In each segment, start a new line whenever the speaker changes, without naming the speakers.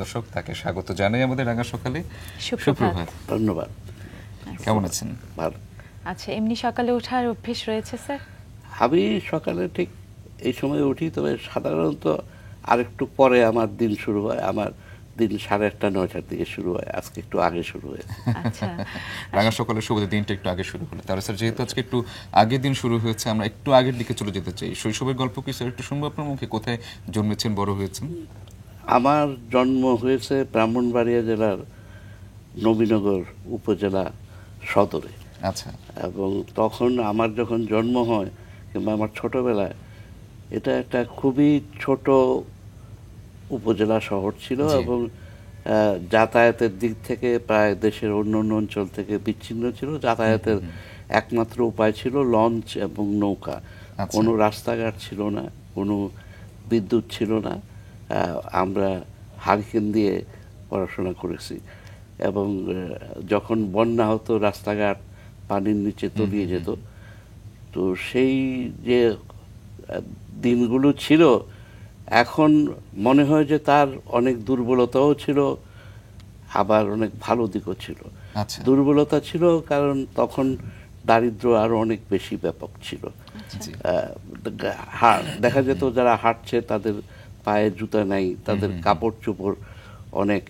দর্শক, তাকে স্বাগত জানাই আমাদের রাঙা সকালে। সুপ্রভাত।
ধন্যবাদ।
কেমন আছেন?
ভালো।
আচ্ছা, এমনি সকালে ওঠার অভ্যেস রয়েছে স্যার?
আমি সকালে ঠিক এই সময় উঠি, তবে সাধারণত আরেকটু পরে আমার দিন শুরু হয়। আমার দিন 8:30 9টার দিকে শুরু হয়, আজকে একটু আগে শুরু হয়েছে।
আচ্ছা,
রাঙা সকালের শুরুতে দিনটা একটু আগে শুরু হলো। তাহলে স্যার, যেহেতু আজকে একটু আগের দিন শুরু হয়েছে, আমরা একটু আগের দিকে চলে যেতে চাই। শৈশবের গল্প কি স্যার একটু শুনবো আপনার মুখে? কোথায় জন্মেছেন, বড় হয়েছেন?
আমার জন্ম হয়েছে ব্রাহ্মণবাড়িয়া জেলার নবীনগর উপজেলা সদরে।
আচ্ছা।
এবং তখন আমার যখন জন্ম হয় কিংবা আমার ছোটবেলায়, এটা একটা খুবই ছোট উপজেলা শহর ছিল এবং যাতায়াতের দিক থেকে প্রায় দেশের অন্য অন্য অঞ্চল থেকে বিচ্ছিন্ন ছিল। যাতায়াতের একমাত্র উপায় ছিল লঞ্চ এবং নৌকা। কোনো রাস্তাঘাট ছিল না, কোনো বিদ্যুৎ ছিল না। আমরা হারিকেন দিয়ে পড়াশোনা করেছি এবং যখন বন্যা হতো রাস্তাঘাট পানির নিচে তলিয়ে যেত। তো সেই যে দিনগুলো ছিল, এখন মনে হয় যে তার অনেক দুর্বলতাও ছিল, আবার অনেক ভালো দিকও ছিল। দুর্বলতা ছিল কারণ তখন দারিদ্র্য আরো অনেক বেশি ব্যাপক ছিল। দেখা যেত যারা হাঁটছে তাদের পায়ে জুতা নাই, তাদের কাপড় চোপড় অনেক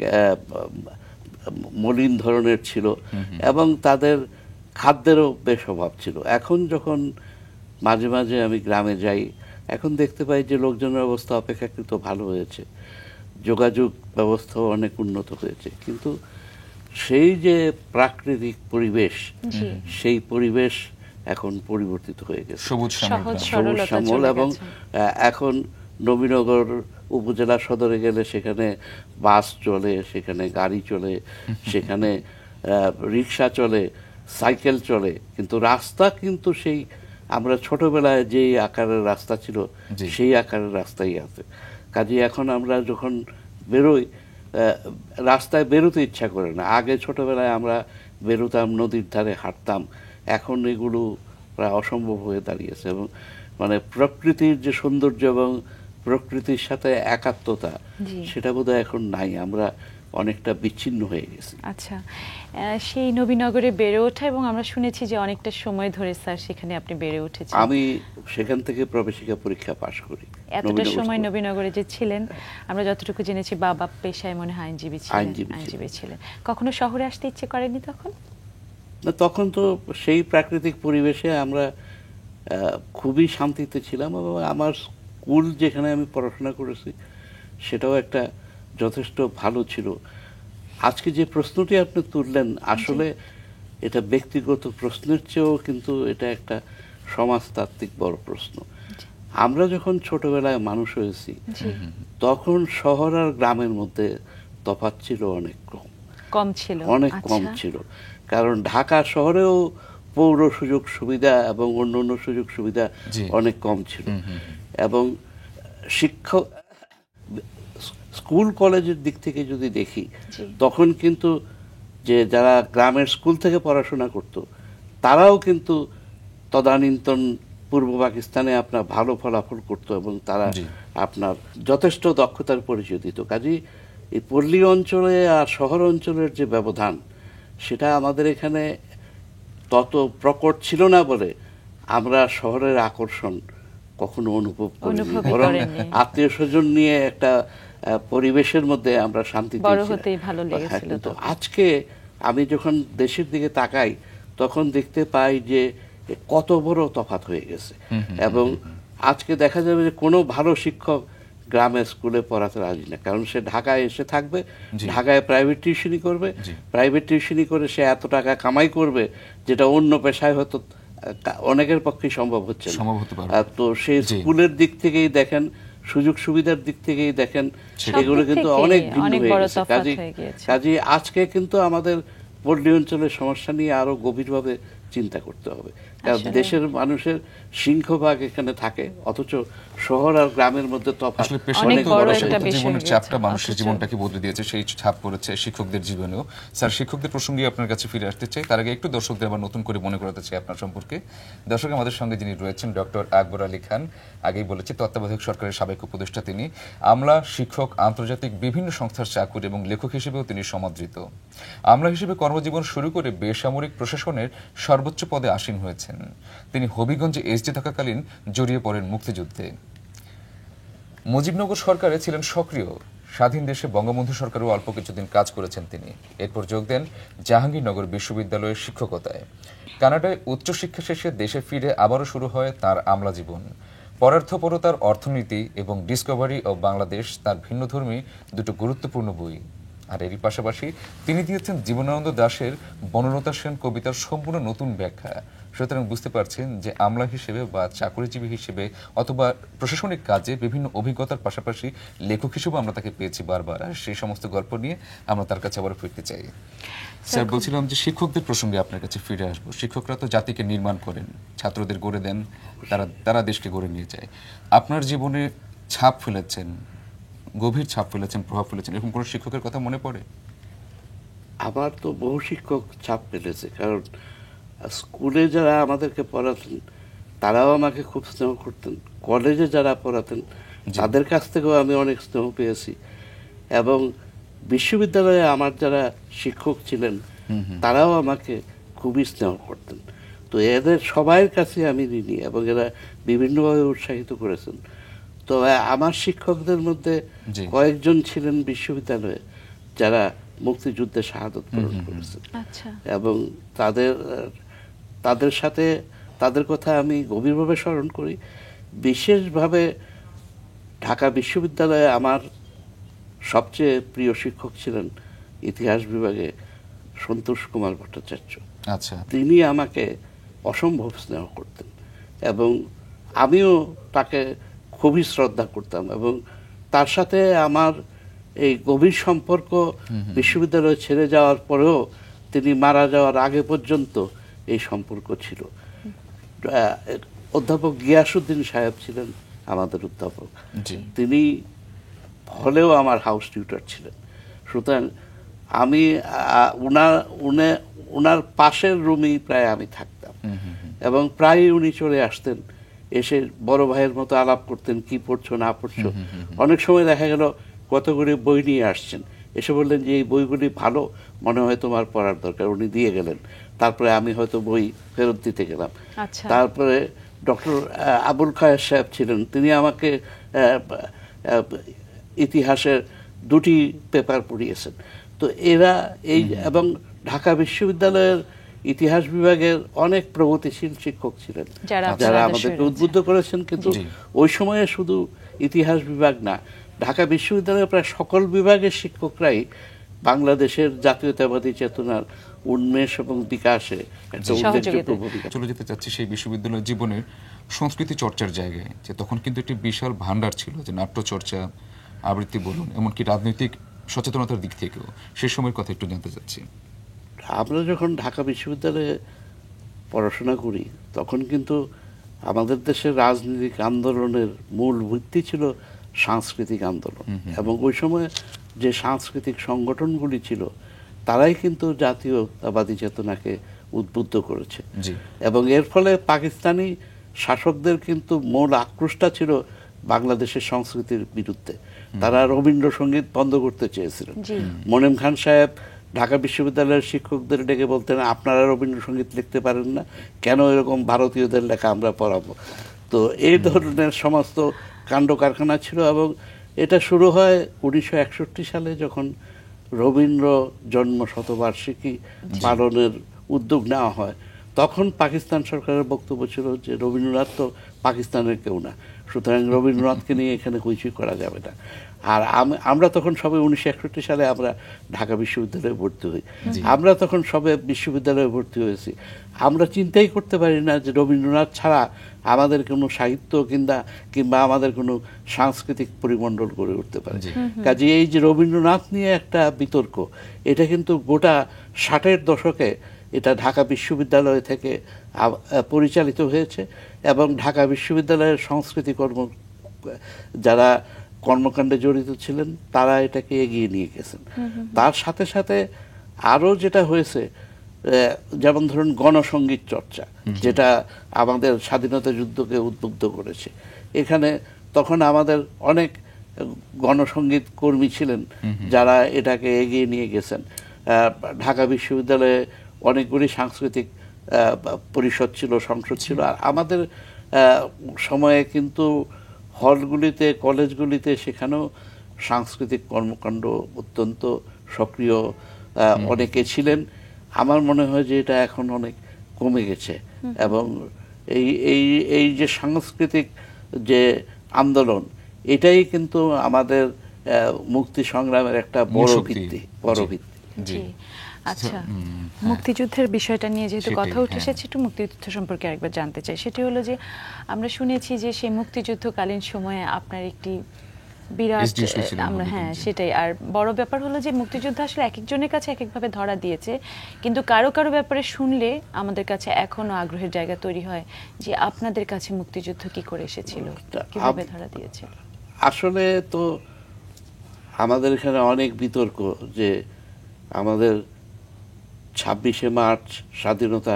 মলিন ধরনের ছিল এবং তাদের খাদ্যেরও বেশ অভাব ছিল। এখন যখন মাঝে মাঝে আমি গ্রামে যাই, এখন দেখতে পাই যে লোকজনের অবস্থা অপেক্ষাকৃত ভালো হয়েছে, যোগাযোগ ব্যবস্থাও অনেক উন্নত হয়েছে, কিন্তু সেই যে প্রাকৃতিক পরিবেশ, সেই পরিবেশ এখন পরিবর্তিত হয়ে গেছে, সবুজ শ্যামল। এবং এখন নবীনগর উপজেলা সদরে গেলে সেখানে বাস চলে, সেখানে গাড়ি চলে, সেখানে রিক্সা চলে, সাইকেল চলে, কিন্তু রাস্তা কিন্তু সেই আমরা ছোটবেলায় যে আকারের রাস্তা ছিল সেই আকারের রাস্তাই আছে। কাজে এখন আমরা যখন বেরোই, রাস্তায় বেরোতে ইচ্ছা করে না। আগে ছোটবেলায় আমরা বেরোতাম, নদীর ধারে হাঁটতাম, এখন এগুলো প্রায় অসম্ভব হয়ে দাঁড়িয়েছে। এবং মানে প্রকৃতির যে সৌন্দর্য এবং প্রকৃতির সাথে একাত্মতা, সেটা বোধহয় এখন নাই, আমরা অনেকটা বিচ্ছিন্ন হয়ে গেছি।
আচ্ছা, সেই নবীনগরে বেড়ে ওঠা, এবং আমরা শুনেছি যে অনেকটা সময় ধরে স্যার সেখানে আপনি বেড়ে উঠেছেন।
আমি সেখান থেকে প্রবেশিকা পরীক্ষা পাশ করি।
এতটা সময় নবীনগরে যে ছিলেন, আমরা যতটুকু জেনেছি বাবা পেশায় মনে হয় আইনজীবী ছিলেন। কখনো শহরে আসতে ইচ্ছে করেনি তখন?
না, তখন তো সেই প্রাকৃতিক পরিবেশে আমরা খুবই শান্তিতে ছিলাম এবং আমার স্কুল যেখানে আমি পড়াশোনা করেছি সেটাও একটা যথেষ্ট ভালো ছিল। আজকে যে প্রশ্নটি আপনি তুললেন, আসলে এটা ব্যক্তিগত প্রশ্নের চেয়েও কিন্তু এটা একটা সমাজতাত্ত্বিক বড় প্রশ্ন। আমরা যখন ছোটবেলায় মানুষ হয়েছি, তখন শহর আর গ্রামের মধ্যে তফাৎ ছিল অনেক কম ছিল, অনেক কম ছিল। কারণ ঢাকা শহরেও পৌর সুযোগ সুবিধা এবং অন্যান্য সুযোগ সুবিধা অনেক কম ছিল। এবং শিক্ষক স্কুল কলেজের দিক থেকে যদি দেখি, তখন কিন্তু যে যারা গ্রামের স্কুল থেকে পড়াশোনা করত, তারাও কিন্তু তদানীন্তন পূর্ব পাকিস্তানে আপনার ভালো ফলাফল করত এবং তারা আপনার যথেষ্ট দক্ষতার পরিচয় দিত। কাজেই এই পল্লী অঞ্চলে আর শহর অঞ্চলের যে ব্যবধান, সেটা আমাদের এখানে তত প্রকট ছিল না বলে আমরা শহরের আকর্ষণ কখনো অনুভব করিনি। বরং আত্মীয় স্বজন নিয়ে একটা পরিবেশের মধ্যে আমরা শান্তি পেয়েছি। কিন্তু আজকে আমি যখন দেশের দিকে তাকাই, তখন দেখতে পাই যে কত বড় তফাৎ হয়ে গেছে। এবং আজকে দেখা যাবে যে কোনো ভালো শিক্ষক গ্রামের স্কুলে পড়াতে রাজি না, কারণ সে ঢাকায় এসে থাকবে, ঢাকায় প্রাইভেট টিউশনি করবে, প্রাইভেট টিউশনি করে সে এত টাকা কামাই করবে যেটা অন্য পেশায় হয়তো অনেকের পক্ষেই সম্ভব হচ্ছে না। তো সেই স্কুলের দিক থেকেই দেখেন, সুযোগ সুবিধার দিক থেকেই দেখেন, এগুলো কিন্তু অনেক ভিন্ন হয়ে গেছে। কাজে আজকে কিন্তু আমাদের পল্লী অঞ্চলের সমস্যা নিয়ে আরো গভীরভাবে চিন্তা করতে হবে। কারণ দেশের মানুষের সিংহভাগ এখানে থাকে, অথচ শহর আর গ্রামের মধ্যে তফাৎ
আসলে
অনেক বড়
পেশাগত
একটা বিষয়
জীবনের
হয়ে
চাপটা
গেছে।
মানুষের
অথচ-
জীবনটাকে বদলে দিয়েছে, সেই ছাপ পড়েছে শিক্ষকদের জীবনেও। স্যার, শিক্ষকদের প্রসঙ্গে আপনার কাছে ফিরে আসতে চাই, তার আগে একটু দর্শকদের আবার নতুন করে মনে করাতে চাই আপনার সম্পর্কে। দর্শক, আমাদের সঙ্গে যিনি রয়েছেন ডক্টর আকবর আলী খান, আগেই বলেছি তত্ত্বাবধায়ক সরকারের সাবেক উপদেষ্টা তিনি, আমলা, শিক্ষক, আন্তর্জাতিক বিভিন্ন সংস্থার চাকুর এবং লেখক হিসেবেও তিনি সমাদৃত। আমলা হিসেবে কর্মজীবন শুরু করে বেসামরিক প্রশাসনের সর্বোচ্চ পদে আসীন হয়েছেন। তিনি হবিগঞ্জে এসডি থাকাকালীন জড়িয়ে পড়েন মুক্তিযুদ্ধে। মুজিবনগর সরকারে ছিলেন সক্রিয়। স্বাধীন দেশে বঙ্গবন্ধু সরকারও অল্প কিছুদিন কাজ করেছেন তিনি। এরপর যোগ দেন জাহাঙ্গীরনগর বিশ্ববিদ্যালয়ের শিক্ষকতায়। কানাডায় উচ্চশিক্ষা শেষে দেশে ফিরে আবারও শুরু হয় তার আমলা জীবন। পরার্থপরতার অর্থনীতি এবং ডিসকভারি অব বাংলাদেশ তার ভিন্নধর্মী দুটো গুরুত্বপূর্ণ বই। আর এরই পাশাপাশি তিনি দিয়েছেন জীবনানন্দ দাশের বনলতা সেন কবিতার সম্পূর্ণ নতুন ব্যাখ্যা। সুতরাং বুঝতে পারছেন যে আমলা হিসেবে বা চাকরিজীবী হিসেবে অথবা প্রশাসনিক কাজে বিভিন্ন অভিজ্ঞতার পাশাপাশি লেখক হিসেবেও আমরা তাকে পেয়েছি বারবার। আর সেই সমস্ত গল্প নিয়ে আমরা তার কাছে আবার ফিরতে চাই। স্যার, বলছিলাম যে শিক্ষকদের প্রসঙ্গে আপনার কাছে ফিরে আসবো। শিক্ষকরা তো জাতিকে নির্মাণ করেন, ছাত্রদের গড়ে দেন, তারা দেশকে গড়ে নিয়ে যায়। আপনার জীবনে ছাপ ফেলেছেন, গভীর ছাপ ফেলেছেন, প্রভাব ফেলেছেন, এরকম কোনো শিক্ষকের কথা মনে পড়ে?
আমার তো বহু শিক্ষক ছাপ ফেলেছে, কারণ স্কুলে যারা আমাদেরকে পড়াতেন তারাও আমাকে খুব স্নেহ করতেন, কলেজে যারা পড়াতেন তাদের কাছ থেকেও আমি অনেক স্নেহ পেয়েছি, এবং বিশ্ববিদ্যালয়ে আমার যারা শিক্ষক ছিলেন তারাও আমাকে খুবই স্নেহ করতেন। তো এদের সবার কাছে আমি ঋণী, এবং এরা বিভিন্নভাবে উৎসাহিত করেছেন। তো আমার শিক্ষকদের মধ্যে কয়েকজন ছিলেন বিশ্ববিদ্যালয়ে যারা মুক্তিযুদ্ধে শাহাদত বরণ করেছেন,
আচ্ছা,
এবং তাদের সাথে তাদের কথা আমি গভীরভাবে স্মরণ করি। বিশেষভাবে ঢাকা বিশ্ববিদ্যালয়ে আমার সবচেয়ে প্রিয় শিক্ষক ছিলেন ইতিহাস বিভাগে সন্তোষ কুমার ভট্টাচার্য।
আচ্ছা,
তিনি আমাকে অসম্ভব স্নেহ করতেন, এবং আমিও তাকে খুবই শ্রদ্ধা করতাম, এবং তার সাথে আমার এই গভীর সম্পর্ক বিশ্ববিদ্যালয় ছেড়ে যাওয়ার পরেও তিনি মারা যাওয়ার আগে পর্যন্ত এই সম্পর্ক ছিল। অধ্যাপক গিয়াসউদ্দিন সাহেব ছিলেন আমাদের অধ্যাপক, তিনি হলেও আমার হাউস টিউটর ছিলেন। সুতরাং আমি উনার পাশের রুমেই প্রায় আমি থাকতাম, এবং প্রায় উনি চলে আসতেন, এসে বড় ভাইয়ের মতো আলাপ করতেন, কি পড়ছো না পড়ছো। অনেক সময় দেখা গেল কতগুলি বই নিয়ে আসছেন, এসে বললেন যে এই বইগুলি ভালো, মনে হয় তোমার পড়ার দরকার, উনি দিয়ে গেলেন। তারপরে আমি হয়তো বই ফেরত দিতে গেলাম। তারপরে ডক্টর আবুল খায়ের সাহেব ছিলেন, তিনি আমাকে ইতিহাসের 2টি পেপার পড়িয়েছেন। তো এরা এবং ঢাকা বিশ্ববিদ্যালয়ের ইতিহাস বিভাগের অনেক প্রগতিশীল শিক্ষক ছিলেন যারা আমাদেরকে উদ্বুদ্ধ করেছেন। কিন্তু ওই সময়ে শুধু ইতিহাস বিভাগ না, ঢাকা বিশ্ববিদ্যালয়ের প্রায় সকল বিভাগের শিক্ষকরাই বাংলাদেশের জাতীয়তাবাদী চেতনার উন্মেষ এবং বিকাশে একটা উল্লেখযোগ্য ভূমিকা।
চলে যেতে চাচ্ছি সেই বিশ্ববিদ্যালয় জীবনের সংস্কৃতি চর্চার জায়গায়, যে তখন কিন্তু একটি বিশাল ভান্ডার ছিল, যে নাট্য চর্চা, আবৃত্তি বলুন, এমনকি রাজনৈতিক সচেতনতার দিক থেকেও। সেই সময়ের কথা একটু জানতে চাচ্ছি।
আমরা যখন ঢাকা বিশ্ববিদ্যালয়ে পড়াশোনা করি তখন কিন্তু আমাদের দেশের রাজনৈতিক আন্দোলনের মূল ভিত্তি ছিল সাংস্কৃতিক আন্দোলন, এবং ওই সময় যে সাংস্কৃতিক সংগঠনগুলি ছিল তারাই কিন্তু জাতীয়তাবাদী চেতনাকে উদ্বুদ্ধ করেছে, এবং এর ফলে পাকিস্তানি শাসকদের কিন্তু মূল আক্রোশটা ছিল বাংলাদেশের সংস্কৃতির বিরুদ্ধে। তারা রবীন্দ্রসঙ্গীত বন্ধ করতে চেয়েছিলেন। মনিম খান সাহেব ঢাকা বিশ্ববিদ্যালয়ের শিক্ষকদের ডেকে বলতেন, আপনারা রবীন্দ্রসঙ্গীত লিখতে পারেন না কেন, এরকম ভারতীয়দের লেখা আমরা পড়াবো। তো এই ধরনের সমস্ত কাণ্ড কারখানা ছিল, এবং এটা শুরু হয় 1961 সালে যখন রবীন্দ্র জন্ম শতবার্ষিকী পালনের উদ্যোগ নেওয়া হয়। তখন পাকিস্তান সরকারের বক্তব্য ছিল যে রবীন্দ্রনাথ তো পাকিস্তানের কেউ না, সুতরাং রবীন্দ্রনাথকে নিয়ে এখানে হইচই করা যাবে না। আর আমরা তখন সবে 1961 সালে আমরা ঢাকা বিশ্ববিদ্যালয়ে ভর্তি হই। আমরা তখন সবে বিশ্ববিদ্যালয়ে ভর্তি হয়েছি, আমরা চিন্তাই করতে পারি না যে রবীন্দ্রনাথ ছাড়া আমাদের কোনো সাহিত্য কিংবা আমাদের কোনো সাংস্কৃতিক পরিমণ্ডল গড়ে উঠতে পারে। কাজে এই যে রবীন্দ্রনাথ নিয়ে একটা বিতর্ক, এটা কিন্তু গোটা 60-এর দশকে এটা ঢাকা বিশ্ববিদ্যালয় থেকে পরিচালিত হয়েছে এবং ঢাকা বিশ্ববিদ্যালয়ের সংস্কৃতি যারা কর্মকাণ্ডে জড়িত ছিলেন তারা এটাকে এগিয়ে নিয়ে গেছেন। তার সাথে সাথে আরও যেটা হয়েছে, যেমন ধরুন গণসঙ্গীত চর্চা, যেটা আমাদের স্বাধীনতা যুদ্ধকে উদ্বুদ্ধ করেছে। এখানে তখন আমাদের অনেক গণসঙ্গীত কর্মী ছিলেন যারা এটাকে এগিয়ে নিয়ে গেছেন। ঢাকা বিশ্ববিদ্যালয়ে অনেকগুলি সাংস্কৃতিক পরিষদ ছিল, সংসদ ছিল। আর আমাদের সময়ে কিন্তু হলগুলিতে, কলেজগুলিতে সেখানেও সাংস্কৃতিক কর্মকাণ্ড অত্যন্ত সক্রিয় অনেকে ছিলেন। আমার মনে হয় যে এটা এখন অনেক কমে গেছে এবং এই যে সাংস্কৃতিক যে আন্দোলন, এটাই কিন্তু আমাদের মুক্তি সংগ্রামের একটা বড় ভিত্তি।
জি, আচ্ছা, মুক্তিযুদ্ধের বিষয়টা নিয়ে যেহেতু কথা উঠে এসেছে, একটু মুক্তিযুদ্ধ সম্পর্কে আরেকবার জানতে চাই। সেটি হলো যে আমরা শুনেছি যে সেই মুক্তিযুদ্ধকালীন সময়ে আপনার একটি বিরাট, আমরা সেটাই। আর বড় ব্যাপার হলো যে মুক্তিযুদ্ধ আসলে এক একজনের কাছে এক একভাবে ধরা দিয়েছে, কিন্তু কারো কারো ব্যাপারে শুনলে আমাদের কাছে এখনো আগ্রহের জায়গা তৈরি হয় যে আপনাদের কাছে মুক্তিযুদ্ধ কি করে এসেছিল, কিভাবে ধরা দিয়েছে।
আসলে তো আমাদের এখানে অনেক বিতর্ক যে আমাদের 26শে মার্চ স্বাধীনতা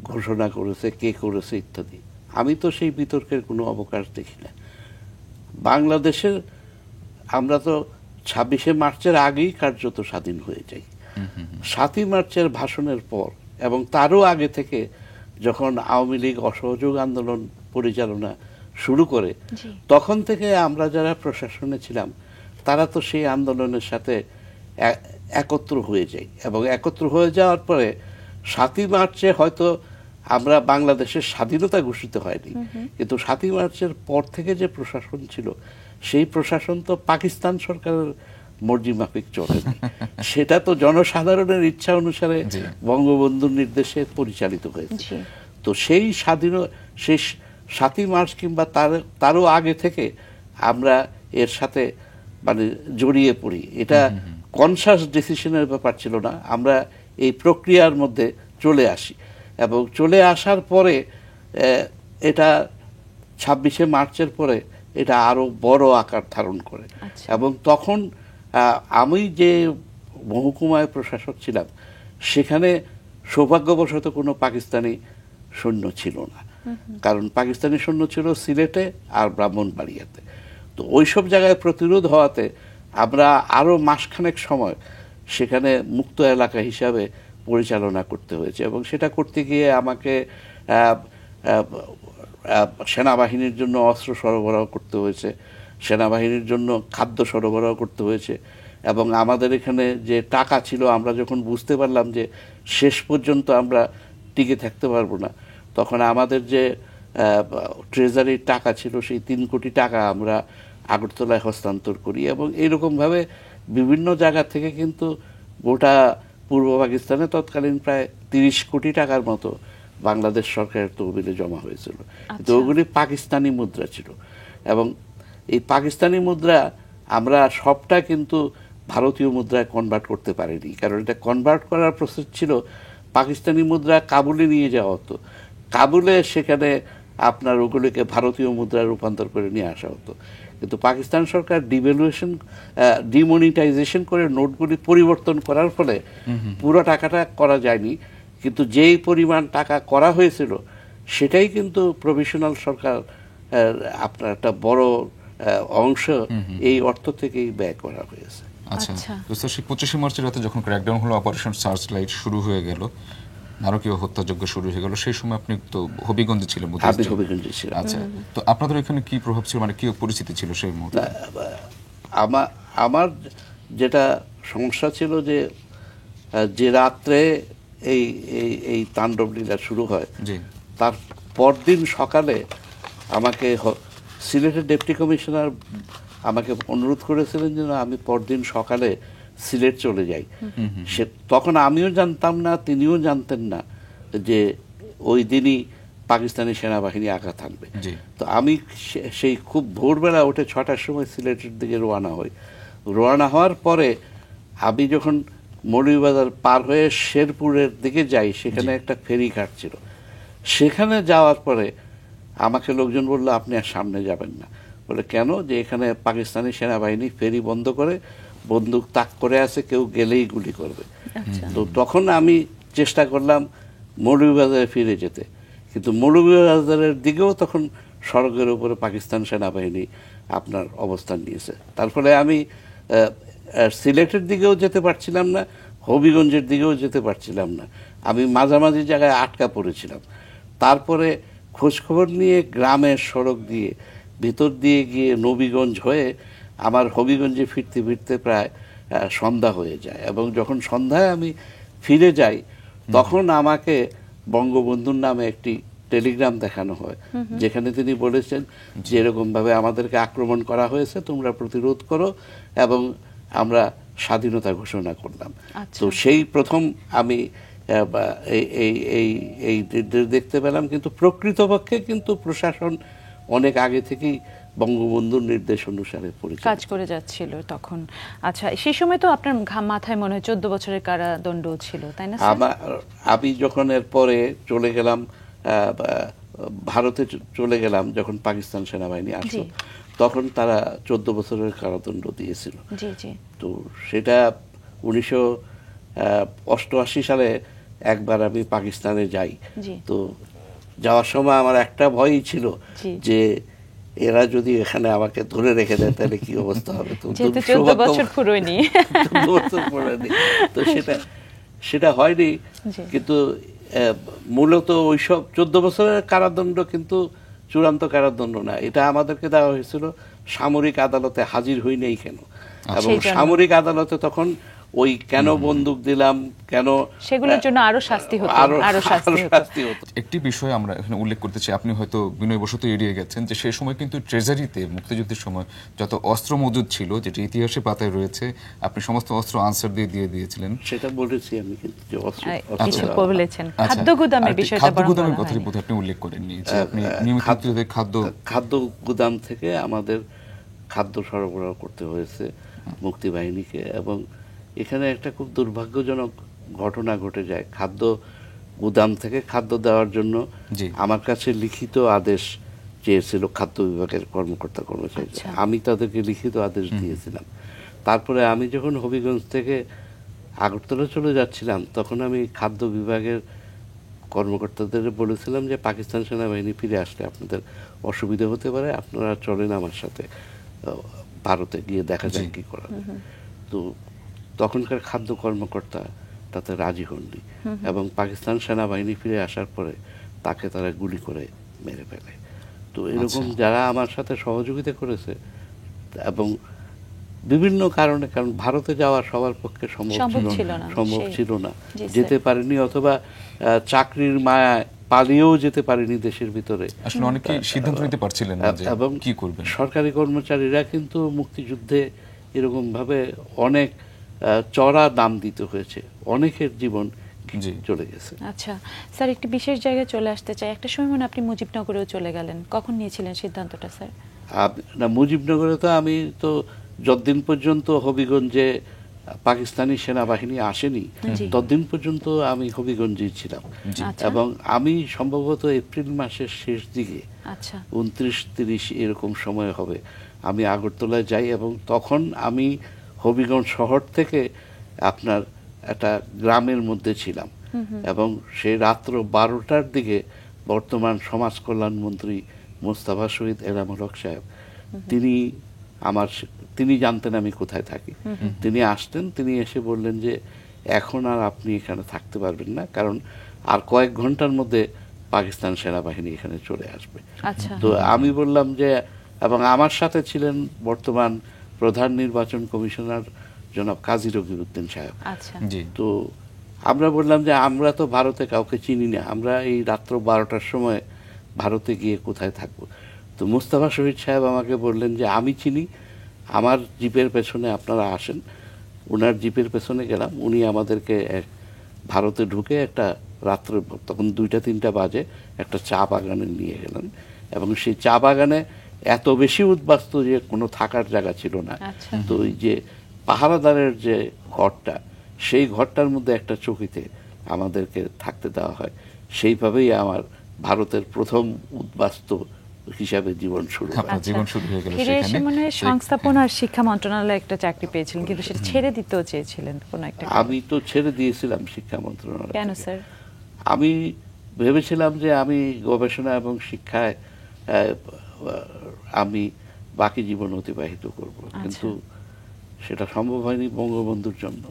ঘোষণা করেছে, কে করেছে ইত্যাদি। আমি তো সেই বিতর্কের কোনো অবকাশ দেখি না। বাংলাদেশের আমরা তো 26শে মার্চের আগেই কার্যত স্বাধীন হয়ে যাই। 7ই মার্চের ভাষণের পর এবং তারও আগে থেকে যখন আওয়ামী লীগ অসহযোগ আন্দোলন পরিচালনা শুরু করে, তখন থেকে আমরা যারা প্রশাসনে ছিলাম তারা তো সেই আন্দোলনের সাথে একত্র হয়ে যাই এবং একত্র হয়ে যাওয়ার পরে 7ই মার্চে হয়তো আমরা বাংলাদেশের স্বাধীনতা ঘোষিত হয়নি, কিন্তু 7ই মার্চের পর থেকে যে প্রশাসন ছিল সেই প্রশাসন তো পাকিস্তান সরকারের মর্জি মাফিক চলেনি। সেটা তো জনসাধারণের ইচ্ছা অনুসারে বঙ্গবন্ধুর নির্দেশে পরিচালিত হয়েছে। তো সেই সেই 7ই মার্চ কিংবা তারও আগে থেকে আমরা এর সাথে মানে জড়িয়ে পড়ি। এটা কনসাস ডিসিশনের ব্যাপার ছিল না, আমরা এই প্রক্রিয়ার মধ্যে চলে আসি এবং চলে আসার পরে এটা 26শে মার্চের পরে এটা আরো বড় আকার ধারণ করে। এবং তখন আমি যে মহকুমায় প্রশাসক ছিলাম সেখানে সৌভাগ্যবশত কোনো পাকিস্তানি সৈন্য ছিল না, কারণ পাকিস্তানি সৈন্য ছিল সিলেটে আর ব্রাহ্মণবাড়িয়াতে। তো ওইসব জায়গায় প্রতিরোধ হওয়াতে আমরা আরো মাসখানেক সময় সেখানে মুক্ত এলাকা হিসাবে পরিচালনা করতে হয়েছে এবং সেটা করতে গিয়ে আমাকে সেনাবাহিনীর জন্য অস্ত্র সরবরাহ করতে হয়েছে, সেনাবাহিনীর জন্য খাদ্য সরবরাহ করতে হয়েছে এবং আমাদের এখানে যে টাকা ছিল, আমরা যখন বুঝতে পারলাম যে শেষ পর্যন্ত আমরা টিকে থাকতে পারবো না, তখন আমাদের যে ট্রেজারির টাকা ছিল সেই 3 কোটি টাকা আমরা আগরতলায় হস্তান্তর করি এবং এইরকমভাবে বিভিন্ন জায়গা থেকে কিন্তু গোটা পূর্ব পাকিস্তানে তৎকালীন প্রায় 30 কোটি টাকার মতো বাংলাদেশ সরকারের তহবিলে জমা হয়েছিল। তো ওগুলি পাকিস্তানি মুদ্রা ছিল এবং এই পাকিস্তানি মুদ্রা আমরা সবটা কিন্তু ভারতীয় মুদ্রায় কনভার্ট করতে পারিনি, কারণ এটা কনভার্ট করার প্রসেস ছিল পাকিস্তানি মুদ্রা কাবুলে নিয়ে যাওয়া হতো, কাবুলে সেখানে আপনার ওগুলিকে ভারতীয় মুদ্রায় রূপান্তর করে নিয়ে আসা হতো। কিন্তু পাকিস্তান সরকার ডিমনিটাইজেশন করে নোটগুলি পরিবর্তন করার ফলে পুরো টাকাটা করা যায়নি, কিন্তু যেই পরিমাণ টাকা করা হয়েছিল সেটাই কিন্তু প্রভিশনাল সরকার আপনার একটা বড় অংশ এই অর্থ থেকেই ব্যয় করা হয়েছে।
আচ্ছা, তো সেই 25শে মার্চের রাতে যখন ক্র্যাকডাউন হলো, অপারেশন সার্চ লাইট শুরু হয়ে গেল, নারকীয় হত্যাযজ্ঞ শুরু হয়ে গেল, সেই সময় আপনি তো হবিগঞ্জে ছিলেন। আচ্ছা, তো আপনাদের এখানে কি প্রভাব ছিল, মানে কি পরিস্থিতি ছিল সেই মুহূর্তে?
আমার যেটা সমস্যা ছিল যে রাত্রে এই তাণ্ডব লীলা শুরু হয়, তার পরদিন সকালে আমাকে সিলেটের ডেপুটি কমিশনার আমাকে অনুরোধ করেছিলেন যে আমি পরদিন সকালে সিলেট চলে যাই। তখন আমিও জানতাম না, তিনিও জানতেন না যে ওই দিনই পাকিস্তানি সেনাবাহিনী আঘাত হানবে। তো আমি সেই খুব ভোরবেলা উঠে 6টার সময় সিলেটের দিকে রওনা হই। রওনা হওয়ার পরে আমি যখন মৌলভীবাজার পার হয়ে শেরপুরের দিকে যাই, সেখানে একটা ফেরি ঘাট ছিল। সেখানে যাওয়ার পরে আমাকে লোকজন বললো আপনি আর সামনে যাবেন না। বলে কেন? যে এখানে পাকিস্তানি সেনাবাহিনী ফেরি বন্ধ করে বন্দুক তাক করে আছে, কেউ গেলেই গুলি করবে। তো তখন আমি চেষ্টা করলাম মৌলভীবাজারে ফিরে যেতে, কিন্তু মৌলভীবাজারের দিকেও তখন সড়কের উপরে পাকিস্তান সেনাবাহিনী আপনার অবস্থান নিয়েছে। তার ফলে আমি সিলেটের দিকেও যেতে পারছিলাম না, হবিগঞ্জের দিকেও যেতে পারছিলাম না, আমি মাঝামাঝি জায়গায় আটকা পড়েছিলাম। তারপরে খোঁজখবর নিয়ে গ্রামের সড়ক দিয়ে ভিতর দিয়ে গিয়ে নবীগঞ্জ হয়ে আমার হবিগঞ্জে ফিরতে ফিরতে প্রায় সন্ধ্যা হয়ে যায়, এবং যখন সন্ধ্যায় আমি ফিরে যাই তখন আমাকে বঙ্গবন্ধুর নামে একটি টেলিগ্রাম দেখানো হয়, যেখানে তিনি বলেছেন যে এরকমভাবে আমাদেরকে আক্রমণ করা হয়েছে, তোমরা প্রতিরোধ করো, এবং আমরা স্বাধীনতা ঘোষণা করলাম। তো সেই প্রথম আমি এই নির্দেশ দেখতে পেলাম, কিন্তু প্রকৃতপক্ষে কিন্তু প্রশাসন অনেক আগে থেকেই বঙ্গবন্ধুর নির্দেশ অনুসারে
কাজ করে যাচ্ছিল তখন। আচ্ছা, সেই সময় তো আপনার মাথায় মনে হয় 14 বছরের কারাদণ্ড ছিল, তাই না?
আমি যখন এরপরে চলে গেলাম ভারতে চলে গেলাম, যখন পাকিস্তান সেনাবাহিনী আসলো তখন তারা 14 বছরের কারাদণ্ড দিয়েছিল। তো সেটা 1988 সালে একবার আমি পাকিস্তানে যাই। তো যাওয়ার সময় আমার একটা ভয়ই ছিল যে এরা যদি এখানে আমাকে ধরে রেখে দেয় তাহলে কি অবস্থা হবে। তো
14 বছর পুরোয়নি,
তো সেটা হয়নি। কিন্তু মূলত ওইসব 14 বছরের কারাদণ্ড কিন্তু চূড়ান্ত কারাদণ্ড না, এটা আমাদেরকে দেওয়া হয়েছিল সামরিক আদালতে হাজির হই নেই কেন, এবং সামরিক আদালতে তখন ওই কেন বন্দুক দিলাম, কেন
সেগুলোর জন্য আরো শাস্তি হতো, আরো শাস্তি হতো।
একটি বিষয় আমরা এখানে উল্লেখ করতে চাই, আপনি হয়তো বিনয়বশত এড়িয়ে গেছেন, যে সেই সময় কিন্তু ট্রেজারিতে মুক্তিযুদ্ধের সময় যত অস্ত্র মজুদ ছিল, যেটি ইতিহাসে পাতায় রয়েছে, আপনি সমস্ত অস্ত্র আনসার দিয়ে দিয়েছিলেন।
সেটা বলেছি আমি, কিন্তু যে অস্ত্র
বলেছেন খাদ্য গুদামের বিষয়টা
খাদ্য গুদামের কথা বোধহয় আপনি উল্লেখ করেননি, যে আপনি নিয়মিত
খাদ্য গুদাম থেকে আমাদের খাদ্য সরবরাহ করতে হয়েছে মুক্তিবাহিনীকে, এবং এখানে একটা খুব দুর্ভাগ্যজনক ঘটনা ঘটে যায়। খাদ্য গুদাম থেকে খাদ্য দেওয়ার জন্য আমার কাছে লিখিত আদেশ চেয়েছিল খাদ্য বিভাগের কর্মকর্তা কর্মচারী, আমি তাদেরকে লিখিত আদেশ দিয়েছিলাম। তারপরে আমি যখন হবিগঞ্জ থেকে আগরতলা চলে যাচ্ছিলাম তখন আমি খাদ্য বিভাগের কর্মকর্তাদের বলেছিলাম যে পাকিস্তান সেনাবাহিনী ফিরে আসলে আপনাদের অসুবিধা হতে পারে, আপনারা চলেন আমার সাথে ভারতে গিয়ে দেখা যায় কি করা। তো তখনকার খাদ্য কর্মকর্তা তাতে রাজি হননি, এবং পাকিস্তান সেনাবাহিনী ফিরে আসার পরে তাকে তারা গুলি করে মেরে ফেলে। তো এরকম যারা আমার সাথে সহযোগিতা করেছে, এবং বিভিন্ন কারণে, কারণ ভারতে যাওয়া সবার পক্ষে সম্ভব ছিল না, যেতে পারেনি, অথবা চাকরির মায়ায় পালিয়েও যেতে পারেনি দেশের ভিতরে।
আসলে অনেকে সিদ্ধান্ত নিতে পারছিলেন না যে কি করবেন।
সরকারি কর্মচারীরা কিন্তু মুক্তিযুদ্ধে এরকম ভাবে অনেক চড়া দাম দিতে হয়েছে, অনেকের জীবন চলে গেছে।
আচ্ছা স্যার, একটি বিশেষ জায়গায় চলে আসতে চাই। একটা সময় মনে আপনি মুজিবনগরেও চলে গেলেন, কখন নিয়েছিলেন সিদ্ধান্তটা স্যার?
না, মুজিবনগরে তো আমি তো যতদিন পর্যন্ত হবিগঞ্জে পাকিস্তানি সেনাবাহিনী আসেনি ততদিন পর্যন্ত আমি হবিগঞ্জেই ছিলাম, এবং আমি সম্ভবত এপ্রিল মাসের শেষ দিকে 29-30 এরকম সময় হবে আমি আগরতলায় যাই, এবং তখন আমি হবিগঞ্জ শহর থেকে আপনার একটা গ্রামের মধ্যে ছিলাম, এবং সেই রাত্র 12টার দিকে বর্তমান সমাজ কল্যাণ মন্ত্রী মোস্তফা শহীদ এনামুল হক সাহেব তিনি জানতেন আমি কোথায় থাকি, তিনি আসতেন, তিনি এসে বললেন যে এখন আর আপনি এখানে থাকতে পারবেন না, কারণ আর কয়েক ঘন্টার মধ্যে পাকিস্তান সেনাবাহিনী এখানে চলে আসবে। তো আমি বললাম যে, এবং আমার সাথে ছিলেন বর্তমান প্রধান নির্বাচন কমিশনার জনাব কাজী রকিবউদ্দিন সাহেব। তো আমরা বললাম যে আমরা তো ভারতে কাউকে চিনি না, আমরা এই রাত্র 12টার সময় ভারতে গিয়ে কোথায় থাকবো। তো মোস্তফা শহীদ সাহেব আমাকে বললেন যে আমি চিনি, আমার জিপের পেছনে আপনারা আসেন। ওনার জিপের পেছনে গেলাম, উনি আমাদেরকে ভারতে ঢুকে একটা রাত্রে, তখন 2টা-3টা বাজে, একটা চা বাগানে নিয়ে গেলেন, এবং সেই চা বাগানে এত বেশি উদ্বাস্ত যে কোনো থাকার জায়গা ছিল না। তো ওই যে পাহারাদারের যে ঘরটা, সেই ঘরটার মধ্যে একটা চৌকিতে আমাদেরকে থাকতে দেওয়া হয়। সেইভাবেই আমার ভারতের প্রথম উদ্বাস্তু হিসাবে জীবন শুরু হয়।
আপনার জীবন শুরু হয়ে গেল
ফিরে এসে
সেখানে।
মনে হয় সংস্থাপন আর শিক্ষা মন্ত্রণালয়ে একটা চাকরি পেয়েছিলেন, কিন্তু সেটা ছেড়ে দিতেও চেয়েছিলেন কোনো একটা কারণে।
আমি তো ছেড়ে দিয়েছিলাম শিক্ষা মন্ত্রণালয়
কেন
থেকে।
স্যার?
আমি ভেবেছিলাম যে আমি গবেষণা এবং শিক্ষায় আমি বাকি জীবন অতিবাহিত করব, কিন্তু সেটা সম্ভব হয়নি বঙ্গবন্ধুর জন্য।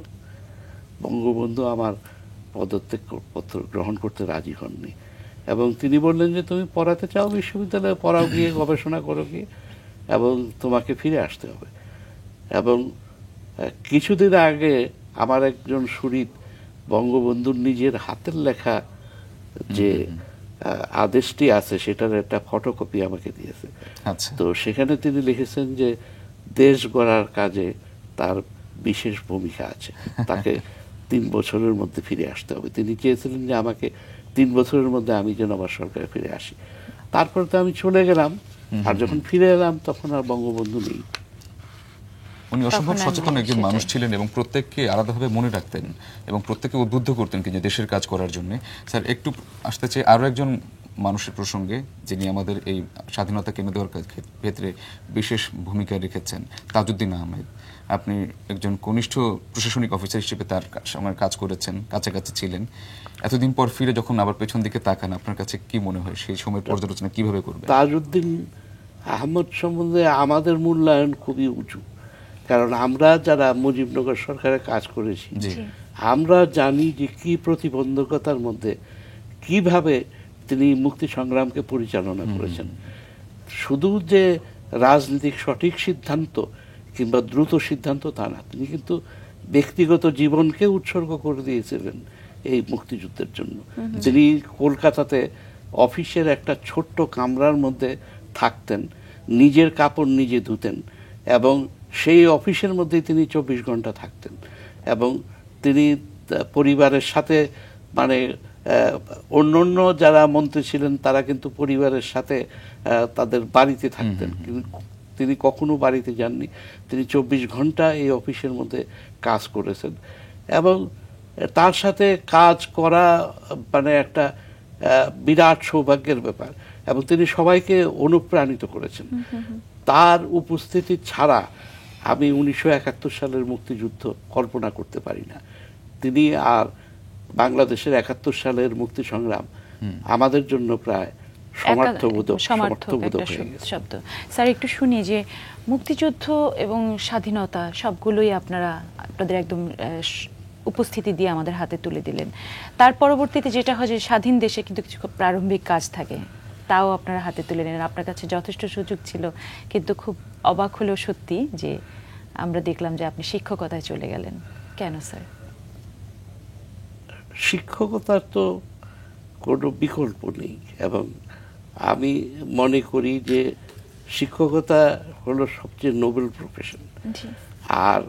বঙ্গবন্ধু আমার পদত্যাগ পত্র গ্রহণ করতে রাজি হননি, এবং তিনি বললেন যে তুমি পড়াতে চাও বিশ্ববিদ্যালয়ে পড়াও গিয়ে, গবেষণা করো গিয়ে, এবং তোমাকে ফিরে আসতে হবে। এবং কিছুদিন আগে আমার একজন সুহৃদ বঙ্গবন্ধুর নিজের হাতের লেখা যে আদেশটি আছে সেটার একটা ফটোকপি আমাকে দিয়েছে।
আচ্ছা,
তো সেখানে তিনি লিখেছেন যে দেশ গড়ার কাজে তার বিশেষ ভূমিকা আছে, তাকে 3 বছরের মধ্যে ফিরে আসতে হবে। তিনি চেয়েছিলেন যে আমাকে 3 বছরের মধ্যে আমি যেন আবার সরকারে ফিরে আসি। তারপর তো আমি চলে গেলাম, আর যখন ফিরে এলাম তখন আর বঙ্গবন্ধু নেই।
উনি অসম্ভব
তখন আর
সচেতন
নেই,
একজন
সেটাই।
মানুষ ছিলেন এবং প্রত্যেককে আলাদাভাবে মনে রাখতেন এবং প্রত্যেককে উদ্বুদ্ধ করতেন কিন্তু দেশের কাজ করার জন্য। স্যার, একটু আসতে চাই আরও একজন মানুষের প্রসঙ্গে, যিনি আমাদের এই স্বাধীনতা কেড়ে দেওয়ার ক্ষেত্রে বিশেষ ভূমিকা রেখেছেন, তাজউদ্দিন আহমেদ। আপনি একজন কনিষ্ঠ প্রশাসনিক অফিসার হিসেবে তার সময় কাজ করেছেন, কাছাকাছি ছিলেন। এতদিন পর ফিরে যখন আবার পেছন দিকে তাকান, আপনার কাছে কি মনে হয় সেই সময়ের পর্যালোচনা কিভাবে করবেন?
তাজউদ্দিন আহমদ সম্বন্ধে আমাদের মূল্যায়ন খুবই উঁচু, কারণ আমরা যারা মুজিবনগর সরকারে কাজ করেছি
জি।
আমরা জানি যে কি প্রতিবন্ধকতার মধ্যে কিভাবে তিনি মুক্তি সংগ্রামকে পরিচালনা করেছেন। শুধু যে রাজনৈতিক সঠিক সিদ্ধান্ত কিংবা দ্রুত সিদ্ধান্ত তা না, তিনি কিন্তু ব্যক্তিগত জীবনকে উৎসর্গ করে দিয়েছিলেন এই মুক্তিযুদ্ধের জন্য। তিনি কলকাতাতে অফিসের একটা ছোট্ট কামরার মধ্যে থাকতেন, নিজের কাপড় নিজে ধুতেন, এবং সেই অফিসের মধ্যেই তিনি 24 ঘন্টা থাকতেন। এবং তিনি পরিবারের সাথে, মানে অন্য যারা মন্ত্রী ছিলেন তারা কিন্তু পরিবারের সাথে তাদের বাড়িতে থাকতেন, তিনি কখনো বাড়িতে যাননি। তিনি 24 ঘন্টা এই অফিসের মধ্যে কাজ করেছেন, এবং তার সাথে কাজ করা মানে একটা বিরাট সৌভাগ্যের ব্যাপার, এবং তিনি সবাইকে অনুপ্রাণিত করেছেন। তার উপস্থিতি ছাড়া আমি 1971 সালের মুক্তিযুদ্ধ কল্পনা করতে পারি না। তিনি আর বাংলাদেশের 71 সালের মুক্তি সংগ্রাম আমাদের জন্য প্রায় সমার্থবোধক হয়ে গেছে।
শব্দ। স্যার, একটু শুনি যে মুক্তিযুদ্ধ এবং স্বাধীনতা সবগুলোই আপনাদের একদম উপস্থিতি দিয়ে আমাদের হাতে তুলে দিলেন। তার পরবর্তীতে যেটা হয় যে স্বাধীন দেশে কিন্তু কিছু প্রারম্ভিক কাজ থাকে, তাও আপনারা হাতে তুলে নিলেন। আপনার কাছে যথেষ্ট সুযোগ ছিল, কিন্তু খুব অবাক হলেও সত্যি যে আমরা দেখলাম যে আপনি শিক্ষকতায় চলে গেলেন। কেন স্যার?
শিক্ষকতার তো কোনো বিকল্প নেই, এবং আমি মনে করি যে শিক্ষকতা হলো সবচেয়ে নোবেল প্রফেশন। আর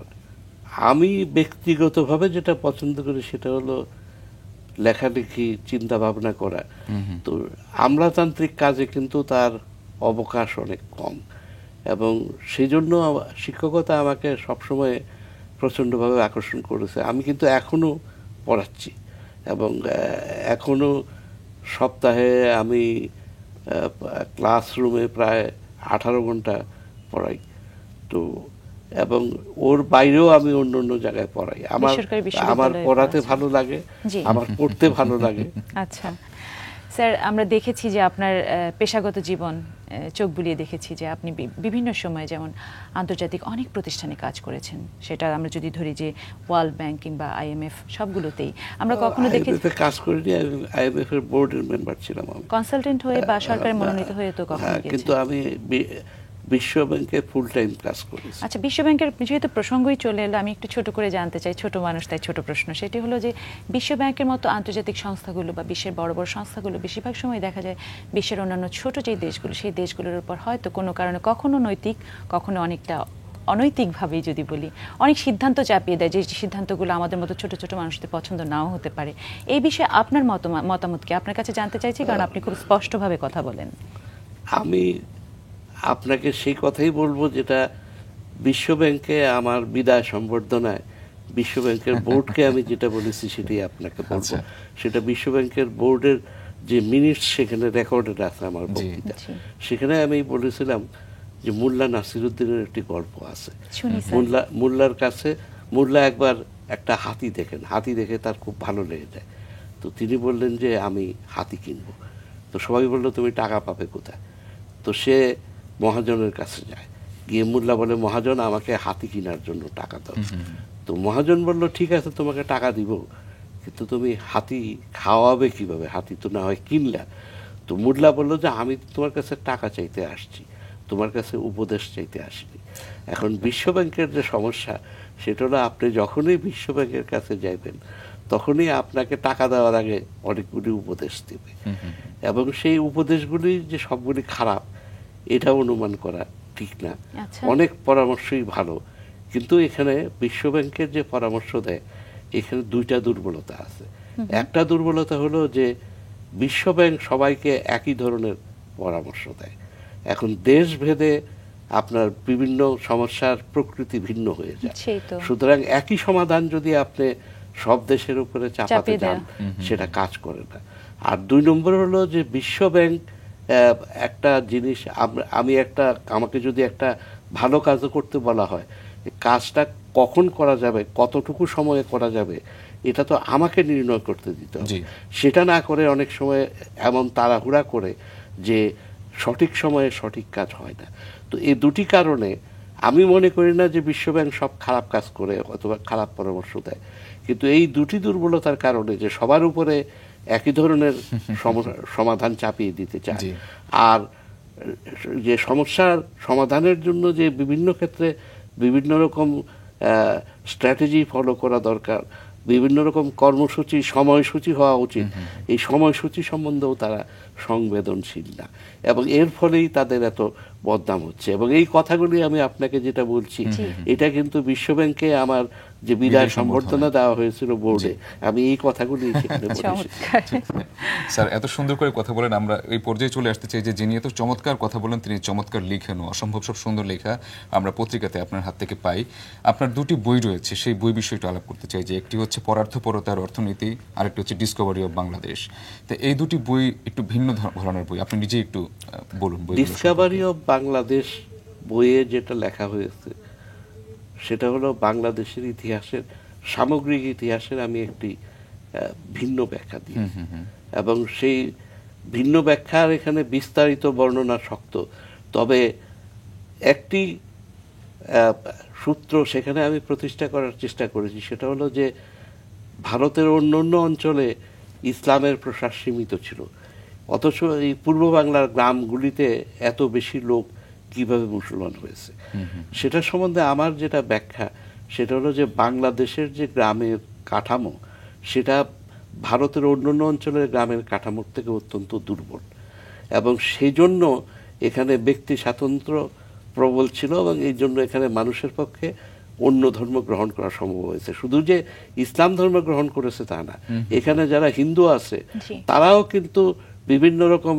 আমি ব্যক্তিগতভাবে যেটা পছন্দ করি সেটা হলো লেখালেখি, চিন্তা ভাবনা করা। তো আমলাতান্ত্রিক কাজে কিন্তু তার অবকাশ অনেক কম, এবং সেই জন্য শিক্ষকতা আমাকে সবসময় প্রচণ্ডভাবে আকর্ষণ করেছে। আমি কিন্তু এখনো পড়াচ্ছি, এবং এখনো সপ্তাহে আমি ক্লাসরুমে প্রায় 18 ঘন্টা পড়াই। তো এবং ওর বাইরেও আমি অন্য জায়গায় পড়াই। আমার পড়াতে ভালো লাগে, আমার পড়তে ভালো লাগে।
আচ্ছা স্যার, আমরা দেখেছি যে আপনার পেশাগত জীবন চোখ বুলিয়ে দেখেছি যে আপনি বিভিন্ন সময় যেমন আন্তর্জাতিক অনেক প্রতিষ্ঠানে কাজ করেছেন। সেটা আমরা যদি ধরি যে ওয়ার্ল্ড ব্যাংক কিংবা IMF, সবগুলোতেই আমরা কখনো দেখেছি
কাজ করিনি। IMF এর বোর্ডের মেম্বার ছিলাম আমি,
কনসালটেন্ট হয়ে বা সরকারের মনোনীত হয়ে তো কখনো গেছেন।
কিন্তু আমি বিশ্ব ব্যাংকে ফুল টাইম কাজ করেছি।
আচ্ছা, বিশ্ব ব্যাংকের যেহেতু প্রসঙ্গই চলে এলো, আমি একটু ছোট করে জানতে চাই, ছোট মানুষ তাই ছোট প্রশ্ন। সেটি হলো যে বিশ্ব ব্যাংকের মতো আন্তর্জাতিক সংস্থাগুলো বা বিশ্বের বড় বড় সংস্থাগুলো বেশিরভাগ সময় দেখা যায় বিশ্বের অন্যান্য ছোট যে দেশগুলো, সেই দেশগুলোর উপর হয়তো কোনো কারণে কখনো নৈতিক, কখনো অনেকটা অনৈতিকভাবেই যদি বলি, অনেক সিদ্ধান্ত চাপিয়ে দেয়, যে সিদ্ধান্তগুলো আমাদের মতো ছোট ছোট মানুষদের পছন্দ নাও হতে পারে। এই বিষয়ে আপনার মতামত কি আপনার কাছে জানতে চাইছি, কারণ আপনি খুব স্পষ্টভাবে কথা বলেন।
আমি আপনাকে সেই কথাই বলবো যেটা বিশ্ব ব্যাংকে আমার বিদায় সম্বর্ধনায় বিশ্বব্যাংকের বোর্ডকে আমি যেটা বলেছি সেটাই আপনাকে বলবো।
আচ্ছা।
সেটা বিশ্বব্যাংকের বোর্ডের যে মিনিটস সেখানে রেকর্ডেড আছে আমার বক্তৃতা।
জি।
সেখানে আমি বলেছিলাম যে মোল্লা নাসিরুদ্দিনের একটি গল্প আছে।
শুনি স্যার।
মোল্লার কাছে মোল্লা একবার একটা হাতি দেখেন, হাতি দেখে তার খুব ভালো লেগে যায়। তো তিনি বললেন যে আমি হাতি কিনবো। তো সবাই বললো তুমি টাকা পাবে কোথায়? তো সে মহাজনের কাছে যায়, গিয়ে মোল্লা বলে মহাজন আমাকে হাতি কেনার জন্য টাকা দাও। তো মহাজন বলল ঠিক আছে তোমাকে টাকা দিব, কিন্তু তুমি হাতি খাওয়াবে কিভাবে? হাতি তো না হয় কিনলা। তো মোল্লা বলল যে আমি তোমার কাছে টাকা চাইতে আসছি, তোমার কাছে উপদেশ চাইতে আসিনি। এখন বিশ্বব্যাংকের যে সমস্যা সেটা হলো আপনি যখনই বিশ্বব্যাংকের কাছে যাইবেন তখনই আপনাকে টাকা দেওয়ার আগে অনেকগুলি উপদেশ দেবে, এবং সেই উপদেশগুলি যে সবগুলি খারাপ এটা অনুমান করা ঠিক না।
আচ্ছা।
অনেক পরামর্শই ভালো, কিন্তু এখানে বিশ্বব্যাংকের যে পরামর্শ দেয় এখানে দুইটা দুর্বলতা আছে। একটা দুর্বলতা হলো যে বিশ্বব্যাংক সবাইকে একই ধরনের পরামর্শ দেয়। এখন দেশ ভেদে আপনার বিভিন্ন সমস্যার প্রকৃতি ভিন্ন হয়ে যায়।
সেই তো।
সুতরাং একই সমাধান যদি আপনি সব দেশের উপরে চাপাতে
চাপিয়ে
যান
দেয়া।
সেটা কাজ করে না। আর দুই নম্বর হলো যে বিশ্বব্যাংক একটা জিনিস, আমাকে যদি একটা ভালো কাজও করতে বলা হয়, কাজটা কখন করা যাবে, কতটুকু সময়ে করা যাবে, এটা তো আমাকে নির্ণয় করতে দিতে হবে।
জি।
সেটা না করে অনেক সময় এমন তাড়াহুড়া করে যে সঠিক সময়ে সঠিক কাজ হয় না। তো এই দুটি কারণে আমি মনে করি না যে বিশ্বব্যাংক সব খারাপ কাজ করে অথবা খারাপ পরামর্শ দেয়, কিন্তু এই দুটি দুর্বলতার কারণে যে সবার উপরে একই ধরনের সমাধান চাপিয়ে দিতে চায়,
জি।
আর যে সমস্যার সমাধানের জন্য যে বিভিন্ন ক্ষেত্রে বিভিন্ন রকম স্ট্র্যাটেজি ফলো করা দরকার, বিভিন্ন রকম কর্মসূচি সময়সূচি হওয়া উচিত, এই সময়সূচি সম্বন্ধেও তারা সংবেদনশীল না, এবং এর ফলেই তাদের এত বদনাম হচ্ছে। এবং এই কথাগুলি আমি আপনাকে যেটা বলছি এটা কিন্তু বিশ্বব্যাংকে আমার যে বিদায় সম্বর্ধনা দেওয়া হয়েছিল বোর্ডে, আমি এই কথাগুলি সেখানে বলেছি।
চমৎকার।
স্যার এত সুন্দর করে কথা বলেন, আমরা এই পর্যায়ে চলে আসতে চাই যে যিনি এত চমৎকার কথা বলেন তিনি চমৎকার লিখেন, অসম্ভব সব সুন্দর লেখা আমরা পত্রিকাতে আপনার হাত থেকে পাই। আপনার দুটি বই রয়েছে, সেই বই বিষয়ে একটু আলাপ করতে চাই। যে একটি হচ্ছে পরার্থপরতার অর্থনীতি, আরেকটি হচ্ছে ডিসকভারি অফ বাংলাদেশ। তো এই দুটি বই একটু ভিন্ন ধরনের বই, আপনি নিজেই একটু বলুন।
ডিসকভারি অফ বাংলাদেশ বইয়ে যেটা লেখা হয়েছে সেটা হলো বাংলাদেশের ইতিহাসের, সামগ্রিক ইতিহাসের আমি একটি ভিন্ন ব্যাখ্যা দিই, এবং সেই ভিন্ন ব্যাখ্যার এখানে বিস্তারিত বর্ণনা শক্ত, তবে একটি সূত্র সেখানে আমি প্রতিষ্ঠা করার চেষ্টা করেছি, সেটা হলো যে ভারতের অন্যান্য অঞ্চলে ইসলামের প্রসার সীমিত ছিল, অথচ এই পূর্ব বাংলার গ্রামগুলিতে এত বেশি লোক কিভাবে মুসলমান হয়েছে। সেটা সম্বন্ধে আমার যেটা ব্যাখ্যা সেটা হলো যে বাংলাদেশের যে গ্রামের কাঠামো সেটা ভারতের অন্যান্য অঞ্চলের গ্রামের কাঠামোর থেকে অত্যন্ত দুর্বল, এবং সেই জন্য এখানে ব্যক্তি স্বাতন্ত্র্য প্রবল ছিল, এবং এই জন্য এখানে মানুষের পক্ষে অন্য ধর্ম গ্রহণ করা সম্ভব হয়েছে। শুধু যে ইসলাম ধর্ম গ্রহণ করেছে তা না, এখানে যারা হিন্দু আছে তারাও কিন্তু বিভিন্ন রকম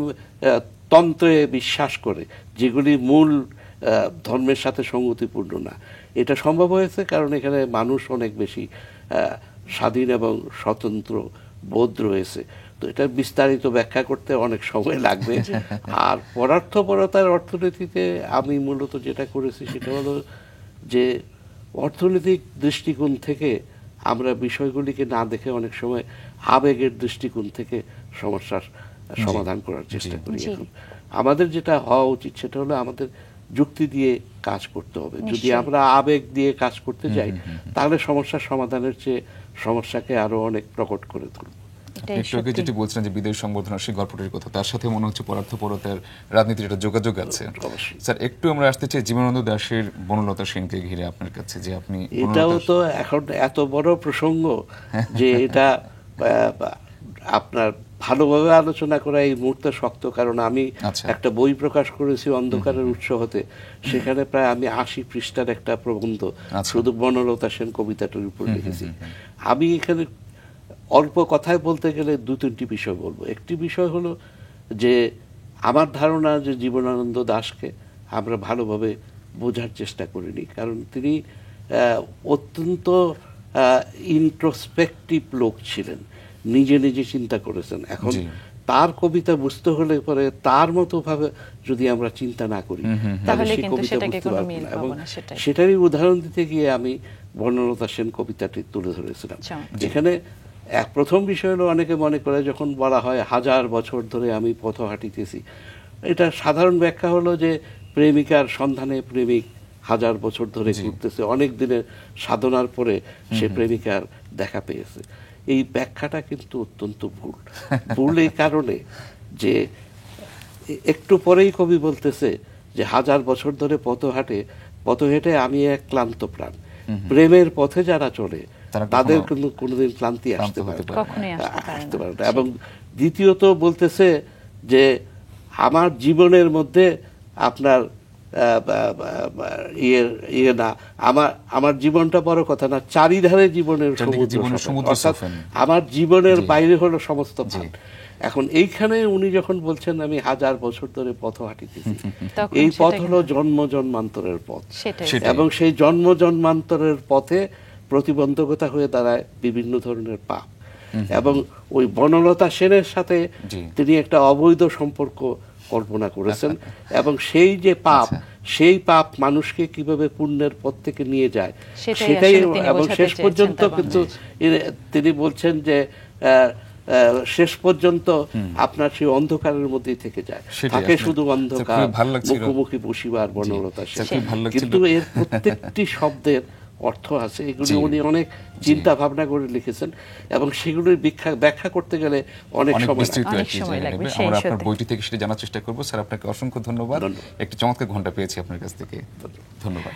তন্ত্রে বিশ্বাস করে যেগুলি মূল ধর্মের সাথে সঙ্গতিপূর্ণ না। এটা সম্ভব হয়েছে কারণ এখানে মানুষ অনেক বেশি স্বাধীন এবং স্বতন্ত্র বোধ রয়েছে। তো এটা বিস্তারিত ব্যাখ্যা করতে অনেক সময় লাগবে। আর পরার্থপরতার অর্থনীতিতে আমি মূলত যেটা করেছি সেটা হলো যে অর্থনৈতিক দৃষ্টিকোণ থেকে আমরা বিষয়গুলিকে না দেখে অনেক সময় আবেগের দৃষ্টিকোণ থেকে সমস্যার সমাধান করার চেষ্টা করি। এখন আমাদের যেটা হওয়া উচিত সেটা হলো আমাদের যুক্তি দিয়ে কাজ করতে হবে। যদি আমরা আবেগ দিয়ে কাজ করতে যাই তাহলে সমস্যার সমাধানের চেয়ে সমস্যাকে আরো অনেক প্রকট করে তুলব।
একটু আগে যেটি বলছিলেন যে বিদেশ সংবর্ধনার সেই গল্পটির কথা, তার সাথে মনে হচ্ছে পরার্থপরতার রাজনীতির একটা যোগাযোগ আছে। স্যার একটু আমরা আসতে চাই জীবনানন্দ দাশের বনলতা সেনকে ঘিরে আপনার কাছে, যে আপনি
এটাও তো এখন এত বড় প্রসঙ্গ যে এটা আপনার ভালোভাবে আলোচনা করা এই মুহূর্তে শক্ত, কারণ আমি একটা বই প্রকাশ করেছি অন্ধকারের উৎস হতে, সেখানে প্রায় আমি 80 পৃষ্ঠার একটা প্রবন্ধ শুধু বনলতা সেন কবিতাটার উপর লিখেছি। আমি এখানে অল্প কথায় বলতে গেলে 2-3টি বিষয় বলবো। একটি বিষয় হলো যে আমার ধারণা যে জীবনানন্দ দাশকে আমরা ভালোভাবে বোঝার চেষ্টা করিনি, কারণ তিনি অত্যন্ত ইন্ট্রোস্পেক্টিভ লোক ছিলেন, নিজে নিজে চিন্তা করেছেন। এখন
জি।
তার কবিতা বুঝতে হলে পরে তার মতো ভাবে যদি আমরা চিন্তা না করি
তাহলে
সেই
কিন্তু
কবিতা
সেটাকে
বুঝতে
কোনো
পারবো
মিল
না।
পাবো
এবং
না, সেটাই।
সেটারই উদাহরণ দিতে গিয়ে আমি বর্ণলতা সেন কবিতাটি তুলে ধরেছিলাম।
চমৎকার।
এখানে প্রথম বিষয় হলো, অনেকে মনে করে যখন বলা হয় 1000 বছর ধরে আমি পথ হাঁটিতেছি, এটা সাধারণ ব্যাখ্যা হলো যে প্রেমিকার সন্ধানে প্রেমিক 1000 বছর ধরে ঘুরতেছে, অনেক দিনের সাধনার পরে সে প্রেমিকার দেখা পেয়েছে। এই ব্যাখ্যাটা কিন্তু অত্যন্ত ভুল। ভুল এই কারণে যে একটু পরেই কবি বলতেছে যে 1000 বছর ধরে পথ হেঁটে আমি এক ক্লান্ত প্রাণ। প্রেমের পথে যারা চলে
তারা
তাদের
কখনো
কিন্তু কোনোদিন ক্লান্তি আসতে
হতে
পারে
পারে
না।
কখনোই আসতে পারে না।
এবং দ্বিতীয়ত বলতেছে যে আমার জীবনের মধ্যে আপনার ইয়ে না, আমার জীবনটা বড় কথা না, চারিধারে জীবনের সমুদ্র অর্থাৎ আমার জীবনের বাইরে হলো সমস্ত ভাব। এখন এইখানে উনি যখন বলছেন আমি 1000 বছর ধরে পথ হাঁটিতেছি, এই পথ হলো জন্ম জন্মান্তরের পথ, এবং সেই জন্ম জন্মান্তরের পথে প্রতিবন্ধকতা হয়ে দাঁড়ায় বিভিন্ন ধরনের পাপ। এবং ওই বনলতা সেনের সাথে তিনি একটা অবৈধ সম্পর্ক কল্পনা করেছেন, এবং সেই যে পাপ, সেই পাপ মানুষকে কিভাবে পুণ্যের পথ থেকে নিয়ে যায় সেটাই। এবং শেষ পর্যন্ত কিন্তু তিনি বলছেন যে শেষ পর্যন্ত আপনার সেই অন্ধকারের মধ্যেই থেকে যায়, থাকে শুধু অন্ধকার, মুখোমুখি বসিবার বনলতা সেন। কিন্তু এর প্রত্যেকটি শব্দের অর্থ আছে, এগুলি উনি অনেক চিন্তা ভাবনা করে লিখেছেন, এবং সেগুলির ব্যাখ্যা করতে গেলে অনেক সময়
লাগবে।
আমরা আপনার বইটি থেকে সেটা জানার চেষ্টা করবো। স্যার, আপনাকে অসংখ্য ধন্যবাদ। একটি চমৎকার ঘন্টা পেয়েছি আপনার কাছ থেকে, ধন্যবাদ।